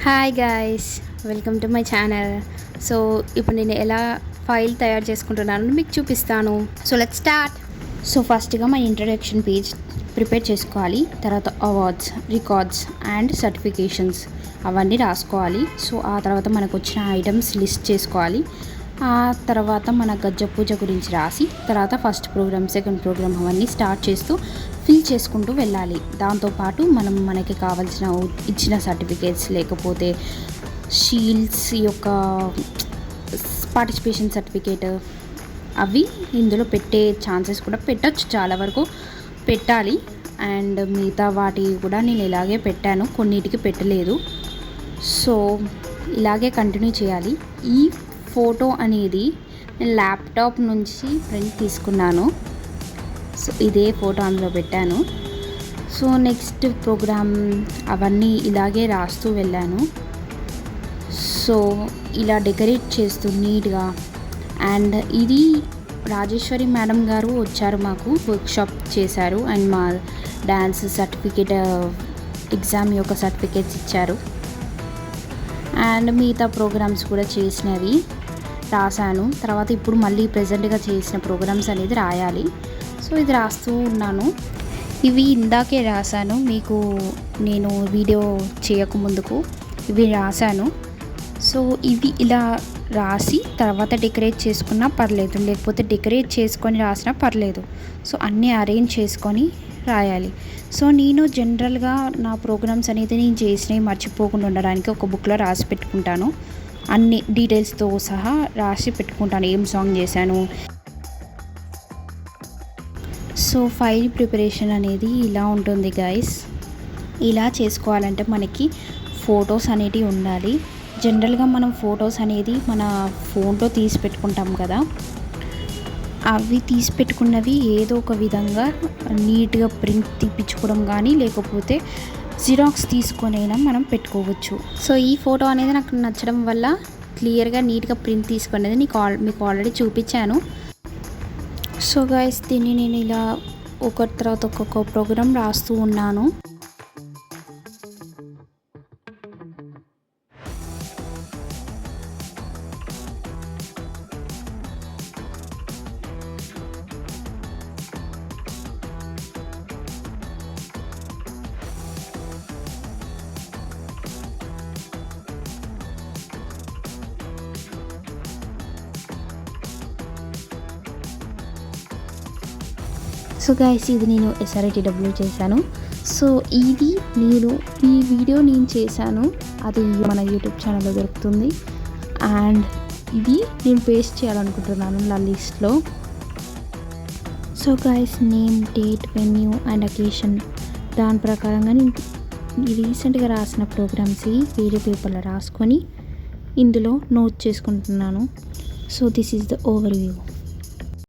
Hi guys, welcome to my channel. So ఇప్పుడు నేను ఎలా ఫైల్ తయారు చేసుకుంటున్నాను మీకు చూపిస్తాను. So let's start. సో ఫస్ట్గా మన ఇంట్రడక్షన్ పేజ్ ప్రిపేర్ చేసుకోవాలి. తర్వాత అవార్డ్స్, రికార్డ్స్ అండ్ సర్టిఫికేషన్స్ అవన్నీ రాసుకోవాలి. సో ఆ తర్వాత మనకు వచ్చిన ఐటమ్స్ లిస్ట్ చేసుకోవాలి. ఆ తర్వాత మన గజ్జ పూజ గురించి రాసి తర్వాత ఫస్ట్ ప్రోగ్రామ్, సెకండ్ ప్రోగ్రామ్ అవన్నీ స్టార్ట్ చేస్తూ ఫిల్ చేసుకుంటూ వెళ్ళాలి. దాంతోపాటు మనకి కావాల్సిన ఇచ్చిన సర్టిఫికేట్స్ లేకపోతే షీల్డ్స్ యొక్క పార్టిసిపేషన్ సర్టిఫికేట్ అవి ఇందులో పెట్టే ఛాన్సెస్ కూడా పెట్టచ్చు, చాలా వరకు పెట్టాలి. అండ్ మిగతా వాటి కూడా నేను ఇలాగే పెట్టాను, కొన్నిటికి పెట్టలేదు. సో ఇలాగే కంటిన్యూ చేయాలి. ఈ ఫోటో అనేది నేను ల్యాప్టాప్ నుంచి ప్రింట్ తీసుకున్నాను. సో ఇదే ఫోటో అందులో పెట్టాను. సో నెక్స్ట్ ప్రోగ్రామ్ అవన్నీ ఇలాగే రాస్తూ వెళ్ళాను. సో ఇలా డెకరేట్ చేస్తూ నీట్గా. అండ్ ఇది రాజేశ్వరి మేడం గారు వచ్చారు, మాకు వర్క్షాప్ చేశారు అండ్ మా డ్యాన్స్ సర్టిఫికేట్ ఎగ్జామ్ యొక్క సర్టిఫికేట్స్ ఇచ్చారు. అండ్ మిగతా ప్రోగ్రామ్స్ కూడా చేసినవి రాశాను. తర్వాత ఇప్పుడు మళ్ళీ ప్రజెంట్గా చేసిన ప్రోగ్రామ్స్ అనేది రాయాలి. సో ఇది రాస్తూ ఉన్నాను. ఇవి ఇందాకే రాశాను, మీకు నేను వీడియో చేయకముందుకు ఇవి రాశాను. సో ఇవి ఇలా రాసి తర్వాత డెకరేట్ చేసుకున్నా పర్లేదు, లేకపోతే డెకరేట్ చేసుకొని రాసినా పర్లేదు. సో అన్నీ అరేంజ్ చేసుకొని రాయాలి. సో నేను జనరల్గా నా ప్రోగ్రామ్స్ అనేది నేను చేసినవి మర్చిపోకుండా ఉండడానికి ఒక బుక్లో రాసి పెట్టుకుంటాను. అన్ని డీటెయిల్స్తో సహా రాసి పెట్టుకుంటాను, ఏం సాంగ్ చేశాను. సో ఫైల్ ప్రిపరేషన్ అనేది ఇలా ఉంటుంది గైస్. ఇలా చేసుకోవాలంటే మనకి ఫొటోస్ అనేటివి ఉండాలి. జనరల్గా మనం ఫొటోస్ అనేది మన ఫోన్లో తీసి పెట్టుకుంటాం కదా, అవి తీసి పెట్టుకున్నవి ఏదో ఒక విధంగా నీట్గా ప్రింట్ తీపించుకోవడం కానీ లేకపోతే జిరాక్స్ తీసుకొనైనా మనం పెట్టుకోవచ్చు. సో ఈ ఫోటో అనేది నాకు నచ్చడం వల్ల క్లియర్గా నీట్గా ప్రింట్ తీసుకునేది మీకు ఆల్రెడీ చూపించాను. సో గైస్, దీన్ని నేను ఇలా ఒకటి తర్వాత ఒక్కొక్క ప్రోగ్రామ్ రాస్తూ ఉన్నాను. సో గైస్, ఇది నేను SRITW చేశాను. సో ఇది ఈ వీడియో నేను చేశాను, అది మన యూట్యూబ్ ఛానల్లో దొరుకుతుంది. అండ్ ఇది నేను పేస్ట్ చేయాలనుకుంటున్నాను నా లిస్ట్లో. So guys, name, date, venue and occasion దాని ప్రకారంగా నేను రీసెంట్గా రాసిన ప్రోగ్రామ్స్ వేరే పేపర్లో రాసుకొని ఇందులో నోట్ చేసుకుంటున్నాను. So this is the over view.